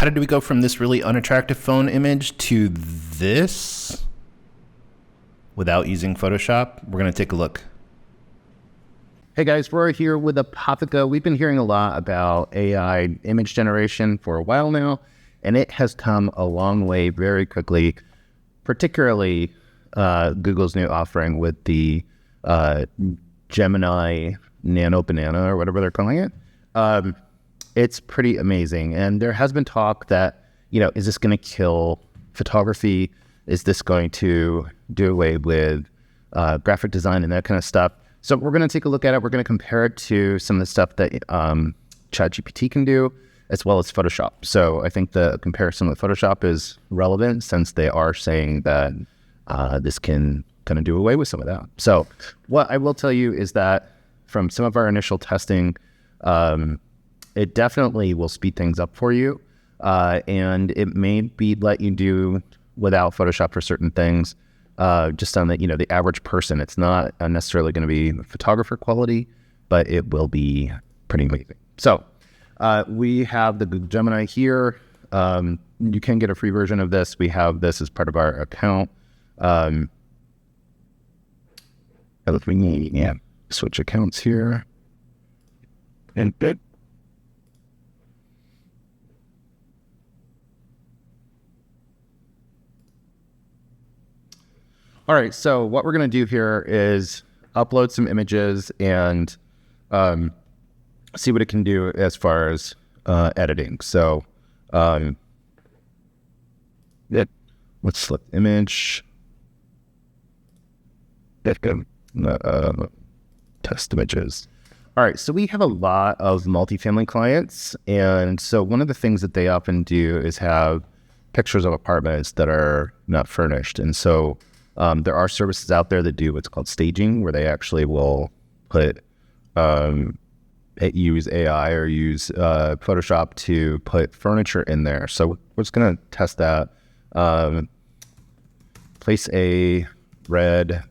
how did we go from this really unattractive phone image to this without using Photoshop? We're going to take a look. Hey guys, we're here with Apotheca. We've been hearing a lot about AI image generation for a while now, and it has come a long way very quickly, particularly Google's new offering with the Gemini Nano Banana or whatever they're calling it. It's pretty amazing. And there has been talk that, is this going to kill photography? Is this going to do away with graphic design and that kind of stuff? So we're going to take a look at it. We're going to compare it to some of the stuff that ChatGPT can do, as well as Photoshop. So I think the comparison with Photoshop is relevant since they are saying that this can kind of do away with some of that. So what I will tell you is that from some of our initial testing, it definitely will speed things up for you. And it may be let you do without Photoshop for certain things. Just on the average person, it's not necessarily going to be photographer quality, but it will be pretty amazing. So we have the Google Gemini here. You can get a free version of this. We have this as part of our account. Switch accounts here. And good. All right, so what we're going to do here is upload some images and see what it can do as far as editing. So let's select image. Test images. All right, so we have a lot of multifamily clients. And so one of the things that they often do is have pictures of apartments that are not furnished. And so there are services out there that do what's called staging, where they actually will use AI or use Photoshop to put furniture in there. So we're just going to test that. Place a red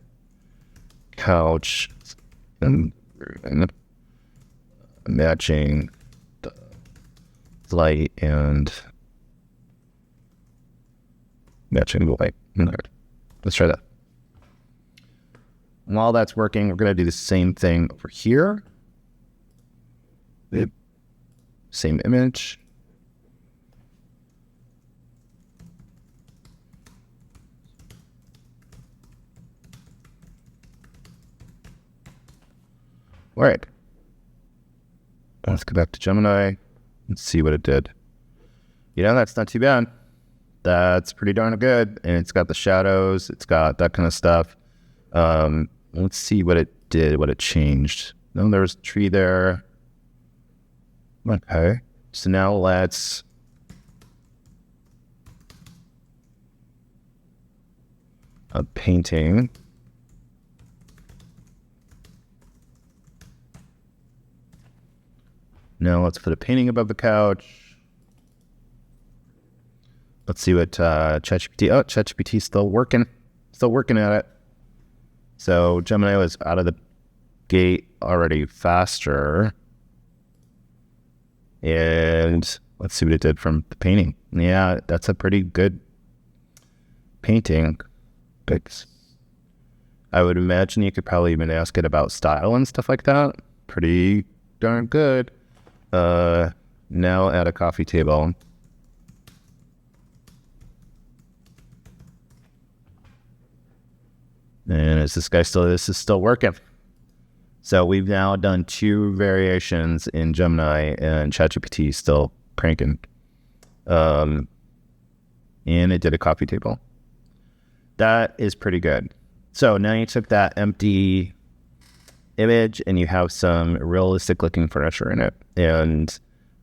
couch and matching the light and matching the light. Let's try that. And while that's working, we're going to do the same thing over here. Same image. All right. Let's go back to Gemini and see what it did. That's not too bad. That's pretty darn good. And it's got the shadows. It's got that kind of stuff. Let's see what it did, what it changed. No, there was a tree there. Okay. So now let's a painting. Now let's put a painting above the couch. Let's see what ChatGPT. Oh, ChatGPT still working at it. So Gemini was out of the gate already faster. And let's see what it did from the painting. Yeah, that's a pretty good painting. I would imagine you could probably even ask it about style and stuff like that. Pretty darn good. Now at a coffee table. And this is still working. So we've now done 2 variations in Gemini, and ChatGPT is still cranking. And it did a coffee table. That is pretty good. So now you took that empty image and you have some realistic looking furniture in it. And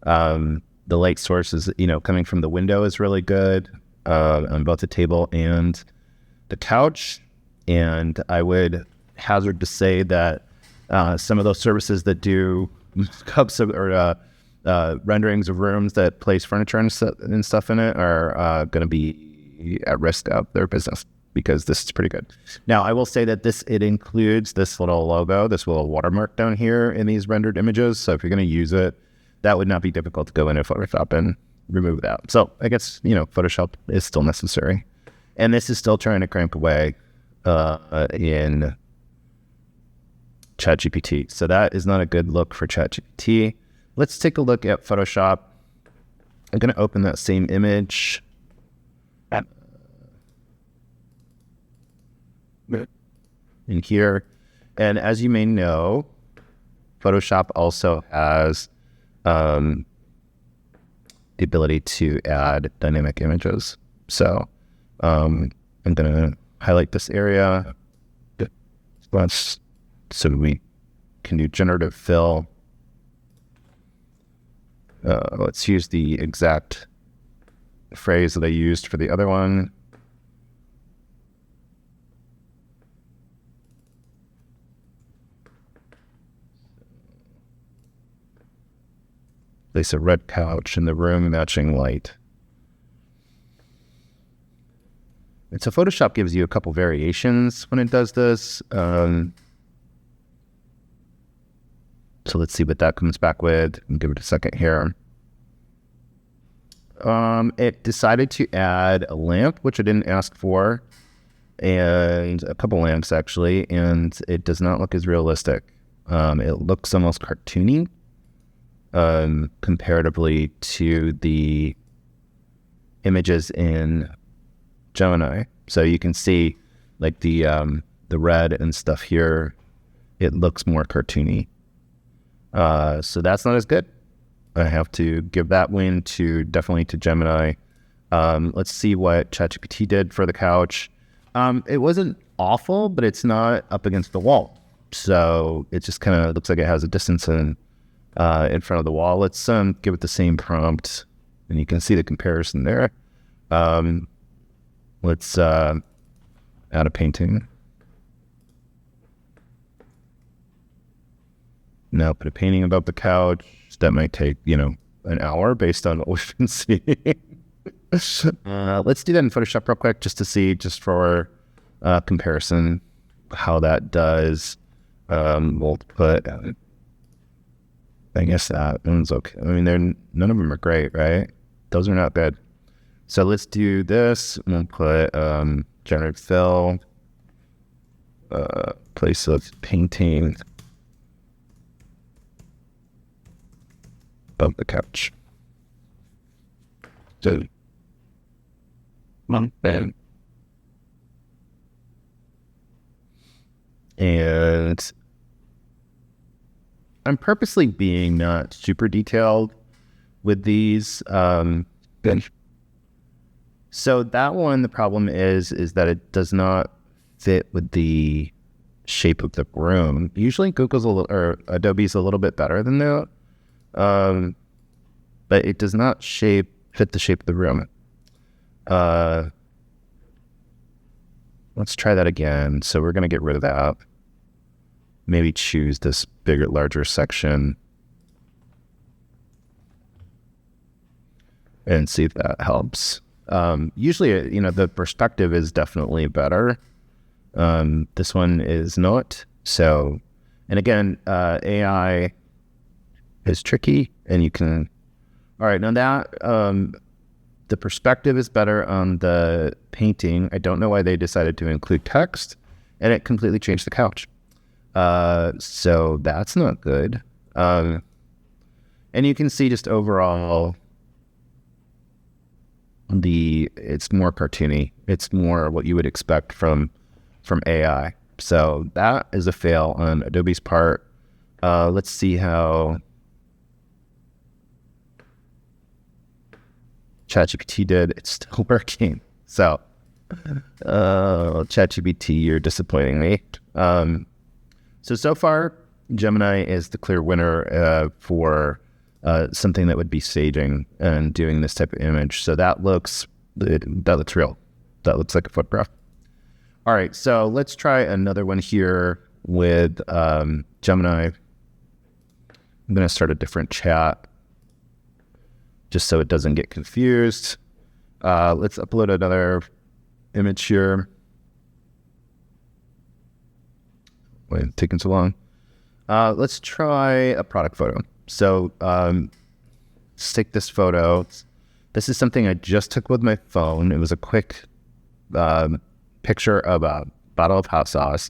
the light source is, coming from the window is really good on both the table and the couch. And I would hazard to say that some of those services that do cups of, or renderings of rooms that place furniture and stuff in it are going to be at risk of their business, because this is pretty good. Now, I will say that it includes this little logo, this little watermark down here in these rendered images. So if you're going to use it, that would not be difficult to go in and Photoshop remove that. So I guess, Photoshop is still necessary. And this is still trying to crank away in ChatGPT. So that is not a good look for ChatGPT. Let's take a look at Photoshop. I'm going to open that same image. In here. And as you may know, Photoshop also has the ability to add dynamic images. So I'm going to highlight this area so we can do generative fill. Let's use the exact phrase that I used for the other one. Place a red couch in the room matching light. And so Photoshop gives you a couple variations when it does this. So let's see what that comes back with. I'll give it a second here. It decided to add a lamp, which I didn't ask for, and a couple lamps actually, and it does not look as realistic. It looks almost cartoony. Comparatively to the images in Gemini. So you can see like the red and stuff here, it looks more cartoony. So that's not as good. I have to give that win definitely to Gemini. Let's see what ChatGPT did for the couch. It wasn't awful, but it's not up against the wall. So it just kind of looks like it has a distance in front of the wall. Let's give it the same prompt, and you can see the comparison there. Let's add a painting. Now put a painting above the couch. That might take, an hour based on what we've been seeing. Let's do that in Photoshop real quick just for comparison, how that does. We'll put... I guess that one's okay. I mean, none of them are great, right? Those are not good. So let's do this. We'll put generative fill, place of painting above the couch. So, and I'm purposely being not super detailed with these. So that one, the problem is that it does not fit with the shape of the room. Usually Adobe's a little bit better than that. But it does not fit the shape of the room. Let's try that again. So we're going to get rid of that. Maybe choose this bigger, larger section and see if that helps. Usually, the perspective is definitely better. This one is not. So, and again, AI is tricky, and you can, all right, now that, the perspective is better on the painting. I don't know why they decided to include text, and it completely changed the couch. So that's not good. And you can see just overall, it's more cartoony. It's more what you would expect from AI. So that is a fail on Adobe's part. Let's see how ChatGPT did. It's still working. So, ChatGPT, you're disappointing me. So far, Gemini is the clear winner for something that would be staging and doing this type of image. So that looks real. That looks like a photograph. All right, so let's try another one here with Gemini. I'm going to start a different chat just so it doesn't get confused. Let's upload another image here. Wait, it's taking so long. Let's try a product photo. So let's take this photo. This is something I just took with my phone. It was a quick picture of a bottle of hot sauce.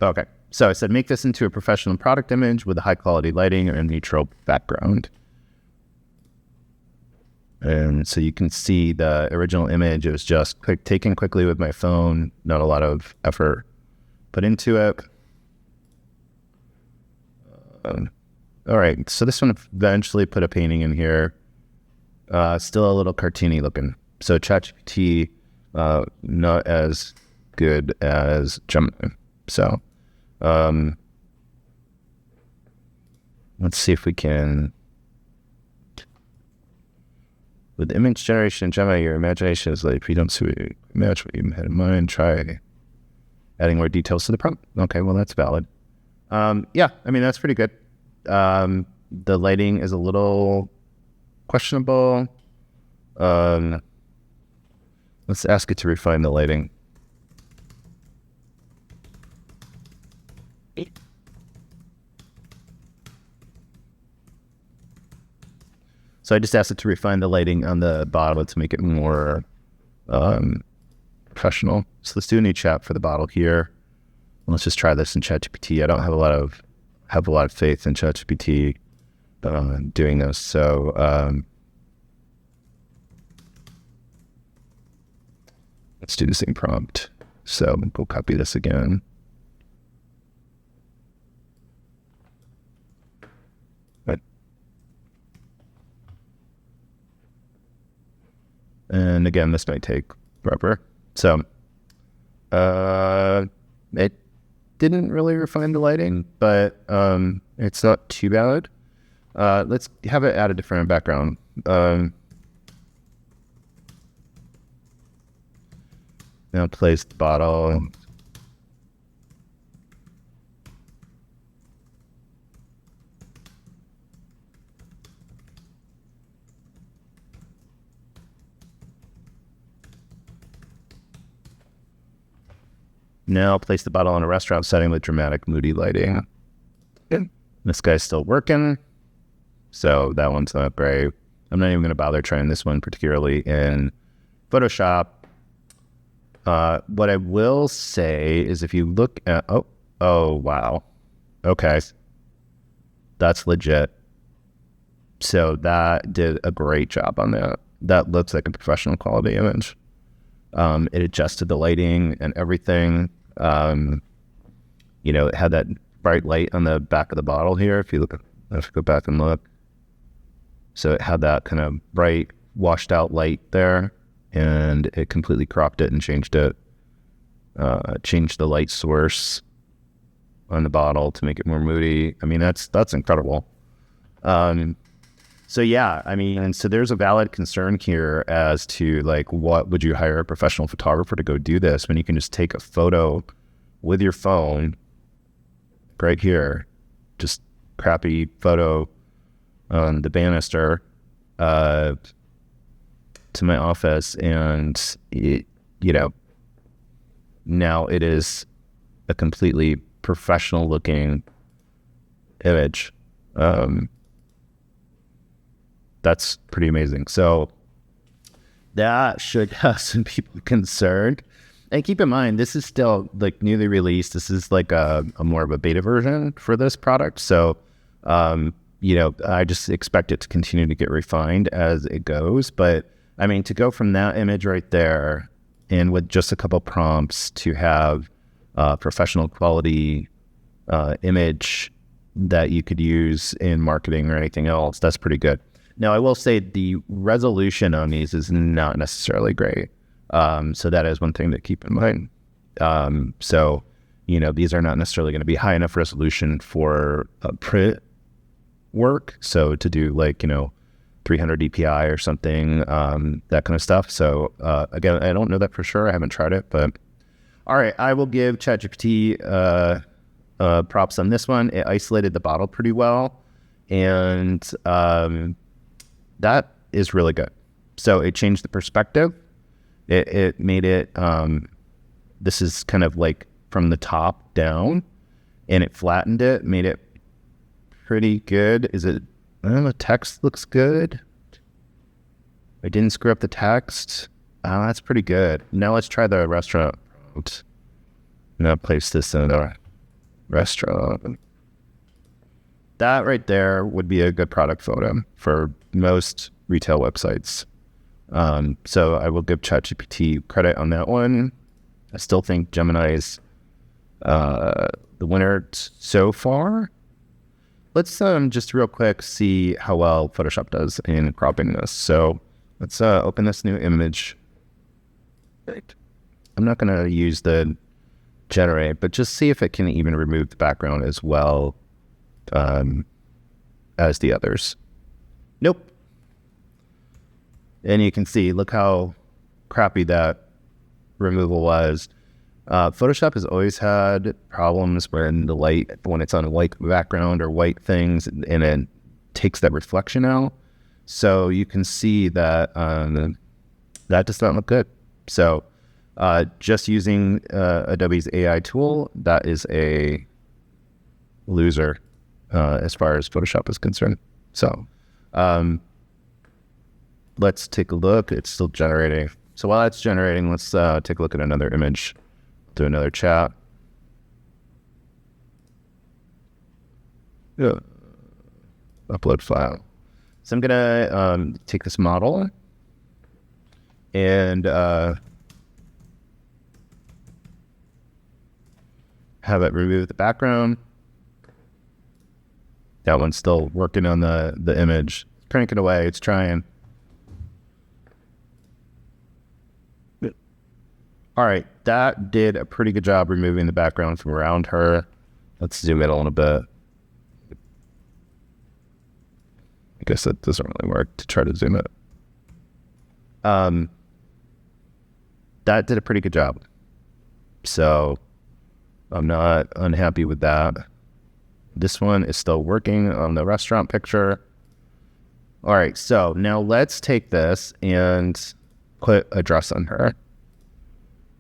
Okay, so I said, make this into a professional product image with a high quality lighting and a neutral background. And so you can see the original image. It was just taken quickly with my phone, not a lot of effort put into it. All right, so this one eventually put a painting in here. Still a little cartoony looking. So ChatGPT, not as good as Gemini. So let's see if we can, with image generation in Gemini, your imagination is like, if you don't see what you imagine what you had in mind, try adding more details to the prompt. Okay, well, that's valid. Yeah, I mean, that's pretty good. The lighting is a little questionable. Let's ask it to refine the lighting. So I just asked it to refine the lighting on the bottle to make it more professional. So let's do a new chat for the bottle here. Let's just try this in ChatGPT. I don't have a lot of faith in ChatGPT doing this. So let's do the same prompt. So go copy this again. And again, this might take forever. So it didn't really refine the lighting, but it's not too bad. Let's have it add a different background. Now place the bottle. Now place the bottle in a restaurant setting with dramatic, moody lighting. This guy's still working, so that one's not great. I'm not even going to bother trying this one particularly in Photoshop. What I will say is if you look at, oh, wow. Okay. That's legit. So that did a great job on that. That looks like a professional quality image. It adjusted the lighting and everything. It had that bright light on the back of the bottle here. If you go back and look. So it had that kind of bright, washed out light there, and it completely cropped it and changed it. Changed the light source on the bottle to make it more moody. I mean, that's incredible. So yeah, I mean, so there's a valid concern here as to like, what would you hire a professional photographer to go do this when you can just take a photo with your phone right here, just crappy photo on the banister to my office, and it, now it is a completely professional looking image. That's pretty amazing. So that should have some people concerned. And keep in mind, this is still like newly released. This is like a more of a beta version for this product. So, I just expect it to continue to get refined as it goes. But I mean, to go from that image right there and with just a couple prompts to have professional quality image that you could use in marketing or anything else, that's pretty good. Now, I will say the resolution on these is not necessarily great. So that is one thing to keep in mind. So, these are not necessarily going to be high enough resolution for print work. So to do 300 DPI or something, that kind of stuff. So again, I don't know that for sure. I haven't tried it, but all right, I will give ChatGPT props on this one. It isolated the bottle pretty well. And that is really good. So it changed the perspective. It made it, this is kind of like from the top down, and it flattened it, made it pretty good. I don't know, text looks good. I didn't screw up the text. Oh, that's pretty good. Now let's try the restaurant. Now place this in a restaurant. That right there would be a good product photo for most retail websites. So I will give ChatGPT credit on that one. I still think Gemini is the winner so far. Let's just real quick see how well Photoshop does in cropping this. So let's open this new image. I'm not going to use the generate, but just see if it can even remove the background as well as the others. Nope. And you can see, look how crappy that removal was. Photoshop has always had problems when it's on a white background or white things, and it takes that reflection out. So you can see that that does not look good. So just using Adobe's AI tool, that is a loser as far as Photoshop is concerned. So let's take a look. It's still generating. So while that's generating, let's take a look at another image. Do another chat. Yeah. Upload file. So I'm gonna take this model and have it remove the background. That one's still working on the image. Crank it away. It's trying. All right, that did a pretty good job removing the background from around her. Let's zoom in a little bit. I guess that doesn't really work to try to zoom it. That did a pretty good job. So I'm not unhappy with that. This one is still working on the restaurant picture. All right, so now let's take this and put a dress on her.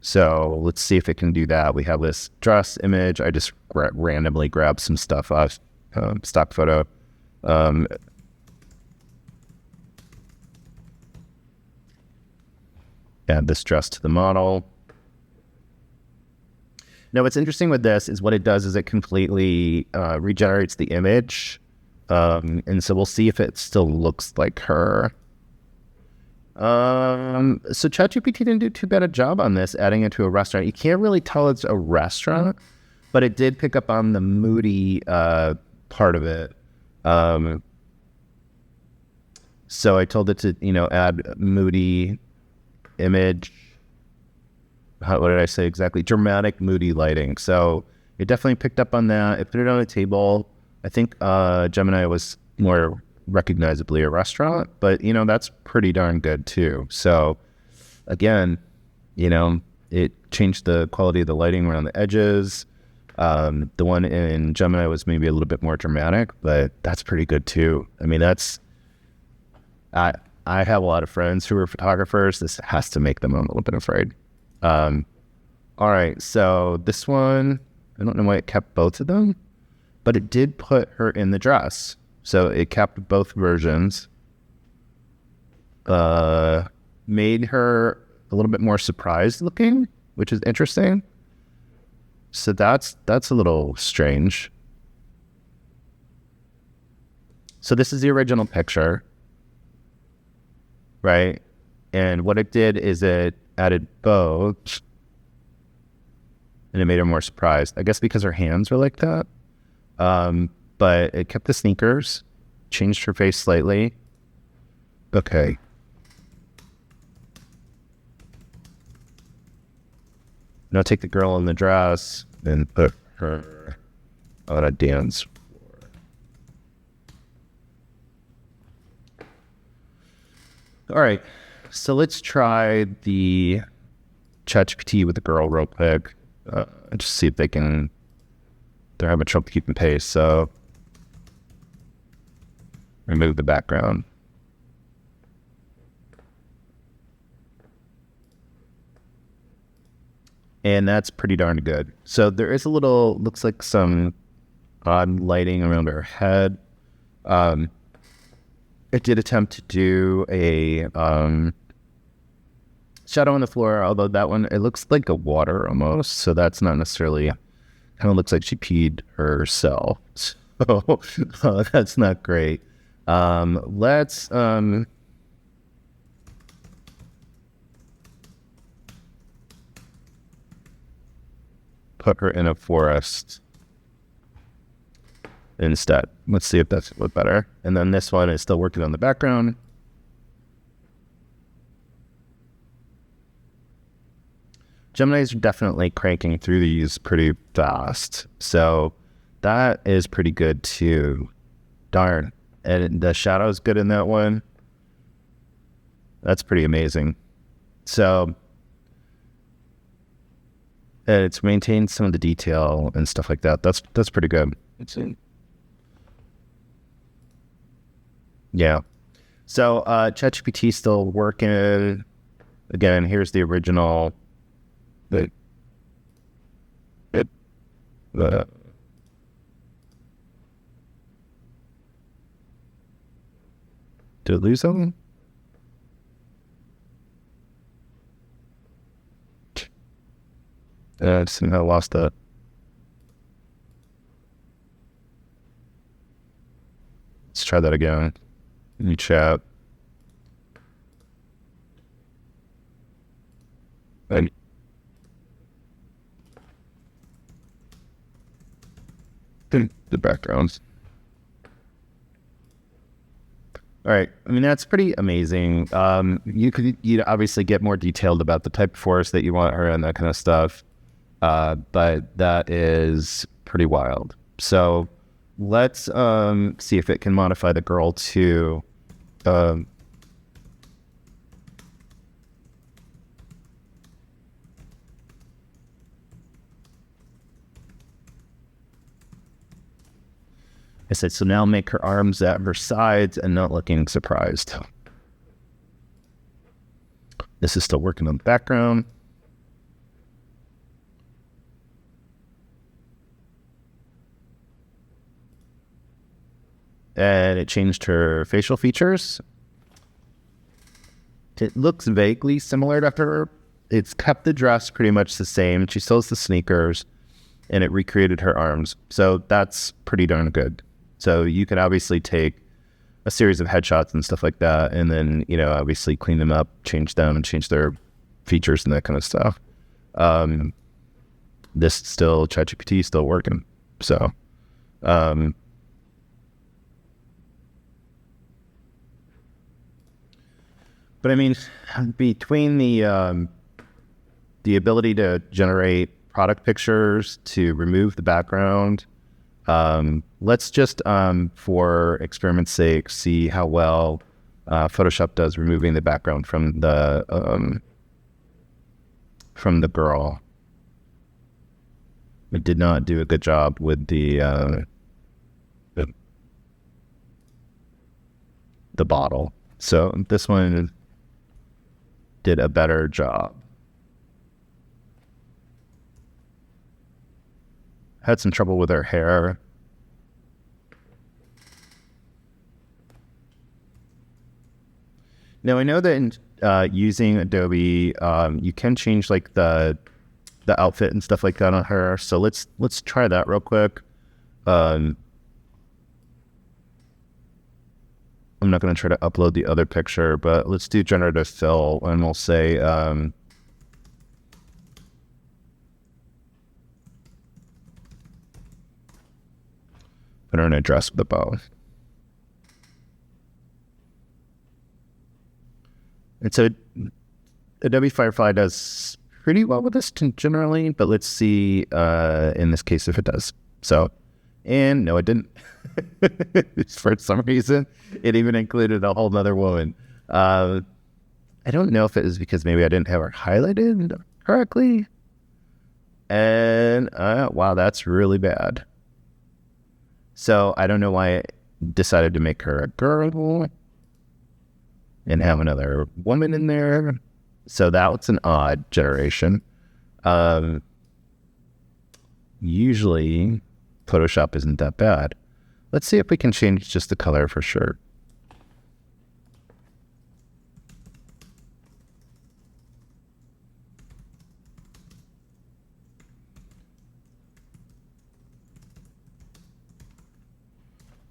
So let's see if it can do that. We have this dress image. I just randomly grabbed some stuff off stock photo. Add this dress to the model. Now, what's interesting with this is what it does is it completely regenerates the image. And so we'll see if it still looks like her. So ChatGPT didn't do too bad a job on this, adding it to a restaurant. You can't really tell it's a restaurant, but it did pick up on the moody part of it. So I told it to, add moody image. What did I say exactly? Dramatic, moody lighting. So it definitely picked up on that. It put it on a table. I think Gemini was more recognizably a restaurant, but that's pretty darn good too. So again, it changed the quality of the lighting around the edges. The one in Gemini was maybe a little bit more dramatic, but that's pretty good too. I mean, I have a lot of friends who are photographers. This has to make them a little bit afraid. All right, so this one, I don't know why it kept both of them, but it did put her in the dress. So it kept both versions, made her a little bit more surprised looking, which is interesting. So that's a little strange. So this is the original picture, right? And what it did is it added both, and it made her more surprised. I guess because her hands were like that. But it kept the sneakers, changed her face slightly. Okay. Now take the girl in the dress and put her on a dance floor. All right. So let's try the ChatGPT with the girl real quick. Just see if they're having trouble keeping pace. So remove the background. and that's pretty darn good. So there is a little, looks like some odd lighting around her head. It did attempt to do a shadow on the floor, although that one, it looks like a water almost, so that's not necessarily, kind of looks like she peed herself. So that's not great. Let's put her in a forest instead. Let's see if that's a little better. And then this one is still working on the background. Gemini's are definitely cranking through these pretty fast. So that is pretty good too. Darn. And the shadow's good in that one. That's pretty amazing. So it's maintained some of the detail and stuff like that. That's pretty good. Yeah. So ChatGPT still working. Again, here's the original. Did it lose something? I somehow lost that. Let's try that again. New chat. And the backgrounds. All right. I mean, that's pretty amazing. You'd obviously get more detailed about the type of forest that you want her and that kind of stuff. But that is pretty wild. So let's see if it can modify the girl to I said, so now make her arms at her sides and not looking surprised. This is still working on the background. And it changed her facial features. It looks vaguely similar to her. It's kept the dress pretty much the same. She still has the sneakers, and it recreated her arms. So that's pretty darn good. So you could obviously take a series of headshots and stuff like that, and then, you know, obviously clean them up, change them, and change their features and that kind of stuff. This still, ChatGPT is still working. So, but I mean, between the ability to generate product pictures, to remove the background, let's just, for experiment's sake, see how well Photoshop does removing the background from the girl. It did not do a good job with the bottle. So this one did a better job. Had some trouble with her hair. Now I know that in using Adobe, you can change like the outfit and stuff like that on her. So let's try that real quick. I'm not going to try to upload the other picture, but let's do generative fill, and we'll say put her in a dress with a bow. And so Adobe Firefly does pretty well with this generally, but let's see in this case if it does. So, and no, it didn't. For some reason, it even included a whole nother woman. I don't know if it was because maybe I didn't have her highlighted correctly. And wow, that's really bad. So I don't know why I decided to make her a girl and have another woman in there. So that was an odd generation. Um, Usually Photoshop isn't that bad. Let's see if we can change just the color for sure.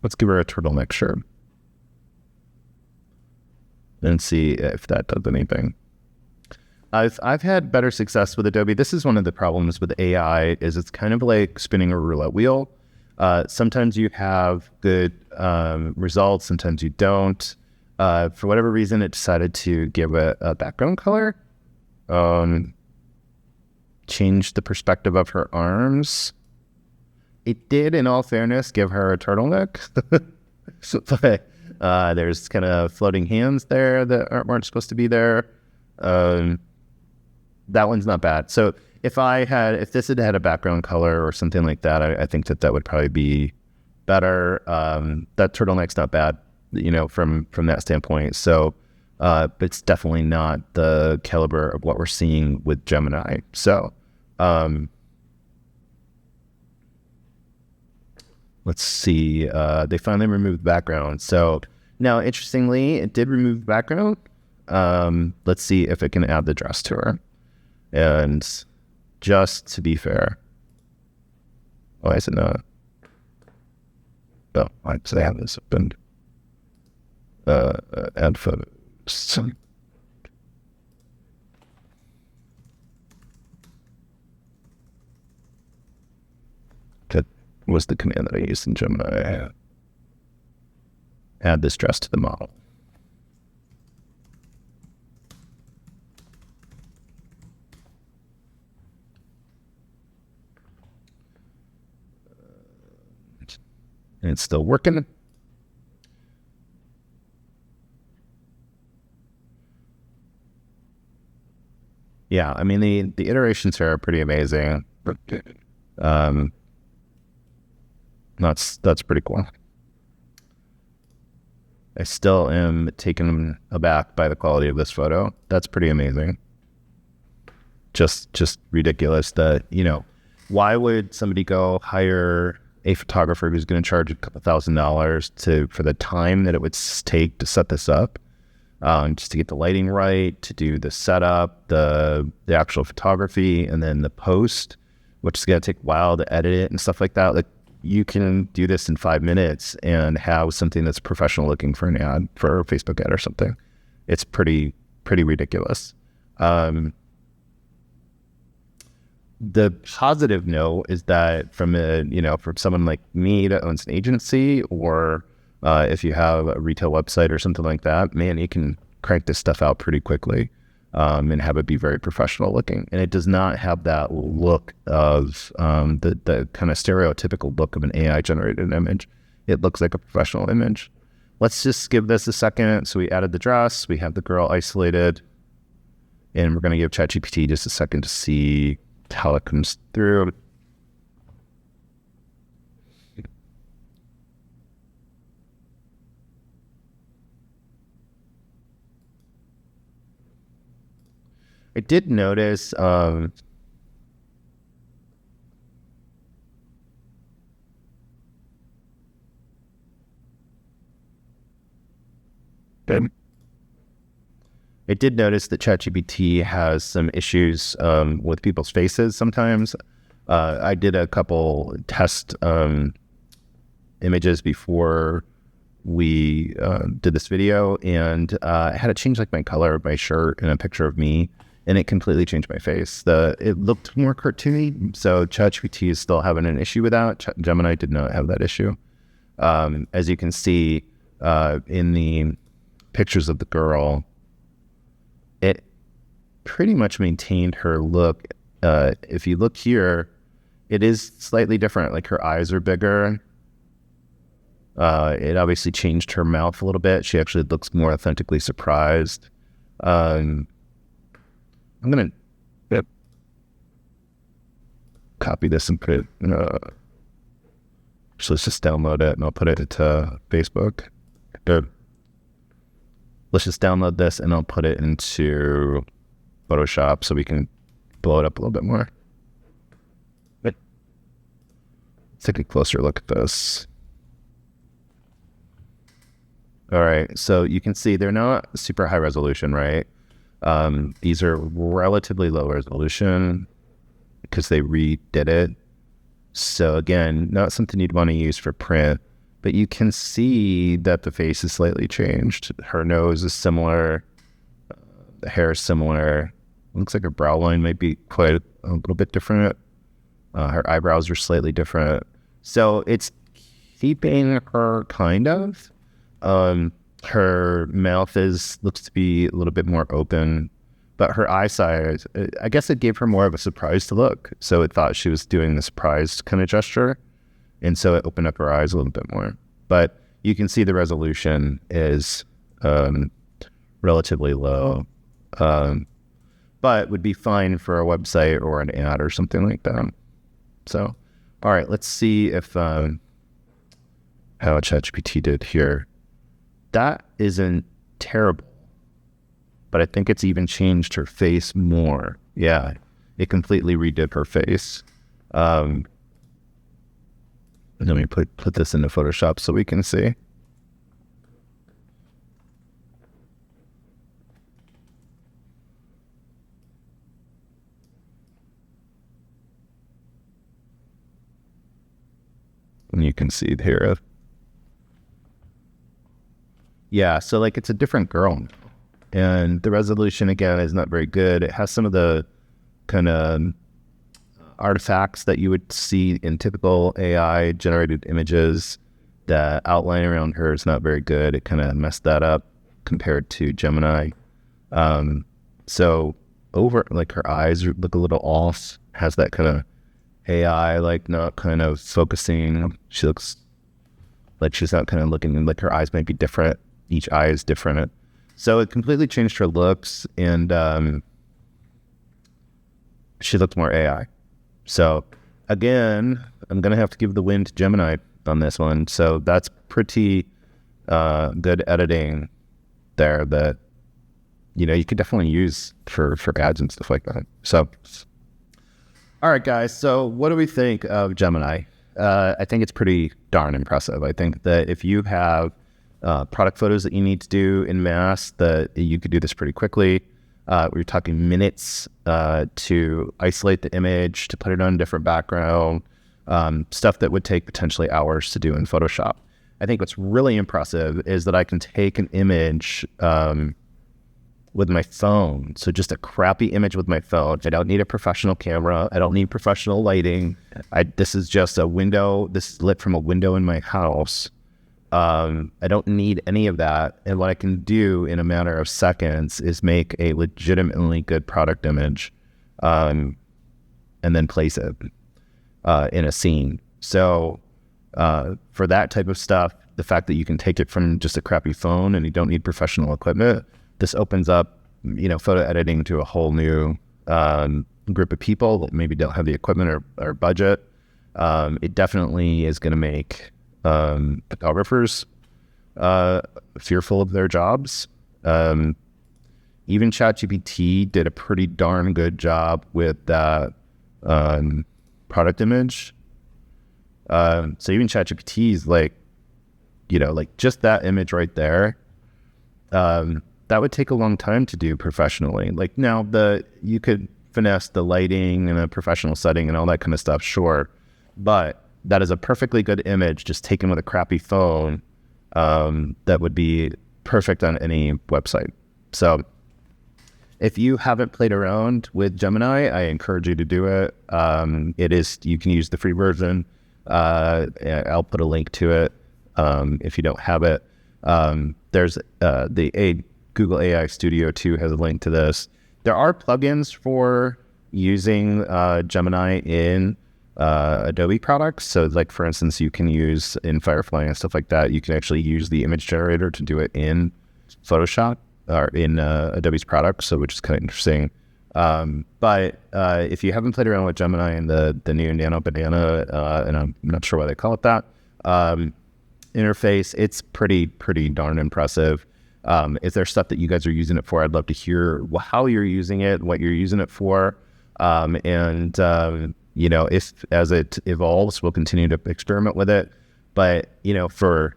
Let's give her a turtleneck shirt and see if that does anything. I've had better success with Adobe. This is one of the problems with AI is it's kind of like spinning a roulette wheel. Sometimes you have good results, sometimes you don't. For whatever reason, it decided to give a background color, change the perspective of her arms. It did, in all fairness, give her a turtleneck. But there's kind of floating hands there that weren't supposed to be there. That one's not bad. So if this had a background color or something like that, I think that would probably be better. That turtleneck's not bad, from that standpoint. So, but it's definitely not the caliber of what we're seeing with Gemini. So, let's see. They finally removed background. So now, interestingly, it did remove background. Let's see if it can add the dress to her. And just to be fair, why is it not? Oh, why does it have this opened? Add photos. That was the command that I used in Gemini. Add this dress to the model. And it's still working. Yeah, I mean, the iterations here are pretty amazing. That's pretty cool. I still am taken aback by the quality of this photo. That's pretty amazing. Just ridiculous that, why would somebody go hire a photographer who's going to charge a couple $1,000s for the time that it would take to set this up, just to get the lighting right, to do the setup, the actual photography, and then the post, which is going to take a while to edit it and stuff like that. Like, you can do this in 5 minutes and have something that's professional looking for an ad, for a Facebook ad or something. It's pretty ridiculous. The positive note is that from someone like me that owns an agency, or if you have a retail website or something like that, man, you can crank this stuff out pretty quickly and have it be very professional looking. And it does not have that look of the kind of stereotypical look of an AI generated image. It looks like a professional image. Let's just give this a second. So we added the dress, we have the girl isolated, and we're going to give ChatGPT just a second to see how it comes through. I did notice I did notice that ChatGPT has some issues with people's faces sometimes. I did a couple test images before we did this video, and I had to change like my color of my shirt in a picture of me, and it completely changed my face. It looked more cartoony, so ChatGPT is still having an issue with that. Gemini did not have that issue. As you can see in the pictures of the girl, it pretty much maintained her look. If you look here, it is slightly different. Like, her eyes are bigger. It obviously changed her mouth a little bit. She actually looks more authentically surprised. I'm going to copy this and put it, so let's just download it and I'll put it into Facebook. Good. Let's just download this and I'll put it into Photoshop so we can blow it up a little bit more. But let's take a closer look at this. All right, so you can see they're not super high resolution, right? These are relatively low resolution because they redid it. So again, not something you'd want to use for print, but you can see that the face is slightly changed. Her nose is similar. The hair is similar. Looks like her brow line might be quite a little bit different. Her eyebrows are slightly different. So it's keeping her kind of. Her mouth looks to be a little bit more open, but her eye size, I guess it gave her more of a surprised look. So it thought she was doing the surprised kind of gesture. And so it opened up her eyes a little bit more. But you can see the resolution is relatively low, but would be fine for a website or an ad or something like that. So, all right, let's see if how ChatGPT did here. That isn't terrible, but I think it's even changed her face more. Yeah, it completely redid her face. Let me put this into Photoshop so we can see. And you can see here. Yeah, so like it's a different girl now. And the resolution, again, is not very good. It has some of the kind of artifacts that you would see in typical AI generated images. The outline around her is not very good. It kind of messed that up compared to Gemini. So like her eyes look a little off, has that kind of AI, like not kind of focusing. She looks like she's not kind of looking, like her eyes might be different. Each eye is different. So it completely changed her looks, and she looked more AI. So again, I'm going to have to give the win to Gemini on this one. So that's pretty good editing there that, you could definitely use for ads and stuff like that. So, all right, guys. So what do we think of Gemini? I think it's pretty darn impressive. I think that if you have product photos that you need to do in mass, that you could do this pretty quickly. We're talking minutes to isolate the image, to put it on a different background, stuff that would take potentially hours to do in Photoshop. I think what's really impressive is that I can take an image with my phone. So just a crappy image with my phone. I don't need a professional camera. I don't need professional lighting. This is just a window. This is lit from a window in my house. I don't need any of that. And what I can do in a matter of seconds is make a legitimately good product image, and then place it in a scene. So for that type of stuff, the fact that you can take it from just a crappy phone and you don't need professional equipment, this opens up, photo editing to a whole new group of people that maybe don't have the equipment or budget. It definitely is going to make photographers fearful of their jobs. Even ChatGPT did a pretty darn good job with that product image. So even ChatGPT is like just that image right there. That would take a long time to do professionally. Like now you could finesse the lighting and a professional setting and all that kind of stuff, sure. But that is a perfectly good image just taken with a crappy phone that would be perfect on any website. So if you haven't played around with Gemini, I encourage you to do it. You can use the free version. I'll put a link to it if you don't have it. There's Google AI Studio 2 has a link to this. There are plugins for using Gemini in Adobe products. So like, for instance, you can use in Firefly and stuff like that, you can actually use the image generator to do it in Photoshop or in Adobe's products, so which is kind of interesting. But if you haven't played around with Gemini and the new Nano Banana, and I'm not sure why they call it that, interface, it's pretty darn impressive. Is there stuff that you guys are using it for? I'd love to hear how you're using it, what you're using it for. If as it evolves, we'll continue to experiment with it. But for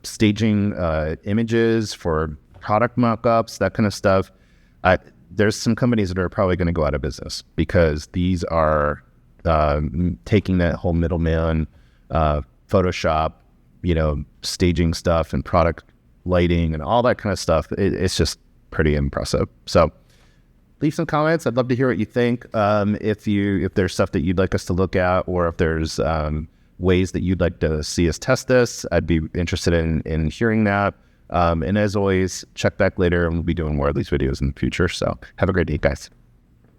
staging images, for product mock-ups, that kind of stuff, there's some companies that are probably going to go out of business because these are taking that whole middleman Photoshop, staging stuff and product lighting and all that kind of stuff. It's just pretty impressive. So leave some comments. I'd love to hear what you think. If there's stuff that you'd like us to look at, or if there's ways that you'd like to see us test this, I'd be interested in hearing that. And as always, check back later and we'll be doing more of these videos in the future. So have a great day, guys.